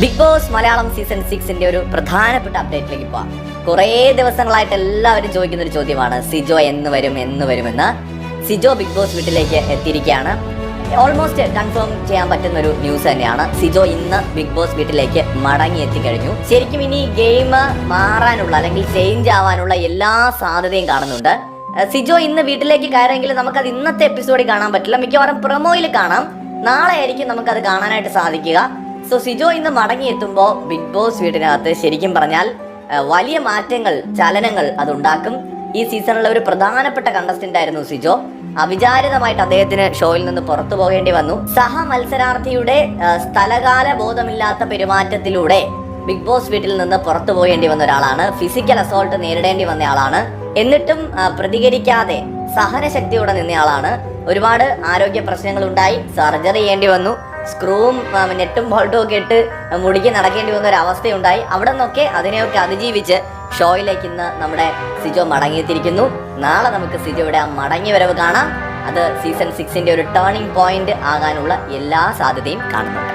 Big boss Malayalam season 6ന്റെ ഒരു പ്രധാനപ്പെട്ട അപ്ഡേറ്റിലേക്ക് പോവാം. കുറേ ദിവസങ്ങളായിട്ട് എല്ലാവരും ചോദിക്കുന്ന ഒരു ചോദ്യമാണ്, സിജോ എന്ന് വരുമെന്ന്. സിജോ ബിഗ് ബോസ് വീട്ടിലേക്ക് എത്തിയിരിക്കുകയാണ്. ഓൾമോസ്റ്റ് കൺഫേം ചെയ്യാൻ പറ്റുന്ന ഒരു ന്യൂസ് തന്നെയാണ്. സിജോ ഇന്ന് ബിഗ് ബോസ് വീട്ടിലേക്ക് മടങ്ങി എത്തിക്കഴിഞ്ഞു. ശരിക്കും ഇനി ഗെയിം മാറാനുള്ള അല്ലെങ്കിൽ ചേഞ്ച് ആവാനുള്ള എല്ലാ സാധ്യതയും കാണുന്നുണ്ട്. സിജോ ഇന്ന് വീട്ടിലേക്ക് കയറെങ്കിൽ നമുക്കത് ഇന്നത്തെ എപ്പിസോഡിൽ കാണാൻ പറ്റില്ല, മിക്കവാറും പ്രൊമോയിൽ കാണാം. നാളെ ആയിരിക്കും നമുക്കത് കാണാനായിട്ട് സാധിക്കുക. സോ സിജോ ഇന്ന് മടങ്ങി എത്തുമ്പോൾ ബിഗ് ബോസ് വീടിനകത്ത് ശരിക്കും പറഞ്ഞാൽ വലിയ മാറ്റങ്ങൾ, ചലനങ്ങൾ അതുണ്ടാക്കും. ഈ സീസണിലെ ഒരു പ്രധാനപ്പെട്ട കണ്ടസ്റ്റന്റ് ആയിരുന്നു സിജോ. അവിചാരിതമായിട്ട് അദ്ദേഹത്തിന് ഷോയിൽ നിന്ന് പുറത്തു പോകേണ്ടി വന്നു. സഹ മത്സരാർത്ഥിയുടെ സ്ഥലകാല ബോധമില്ലാത്ത പെരുമാറ്റത്തിലൂടെ ബിഗ് ബോസ് വീട്ടിൽ നിന്ന് പുറത്തു പോകേണ്ടി വന്ന ഒരാളാണ്. ഫിസിക്കൽ അസോൾട്ട് നേരിടേണ്ടി വന്ന ആളാണ്. എന്നിട്ടും പ്രതികരിക്കാതെ സഹനശക്തിയോടെ നിന്നയാളാണ്. ഒരുപാട് ആരോഗ്യ പ്രശ്നങ്ങൾ ഉണ്ടായി, സർജറി ചെയ്യേണ്ടി വന്നു. സ്ക്രൂവും നെറ്റും ബോൾട്ടും ഒക്കെ ഇട്ട് മുടിക്ക് നടക്കേണ്ടി വന്ന ഒരു അവസ്ഥയുണ്ടായി. അവിടെ നിന്നൊക്കെ അതിനെയൊക്കെ അതിജീവിച്ച് ഷോയിലേക്ക് ഇന്ന് നമ്മുടെ സിജോ മടങ്ങിയെത്തിയിരിക്കുന്നു. നാളെ നമുക്ക് സിജോയുടെ ആ മടങ്ങി വരവ് കാണാം. അത് സീസൺ 6ന്റെ ഒരു ടേണിംഗ് പോയിന്റ് ആകാനുള്ള എല്ലാ സാധ്യതയും കാണുന്നുണ്ട്.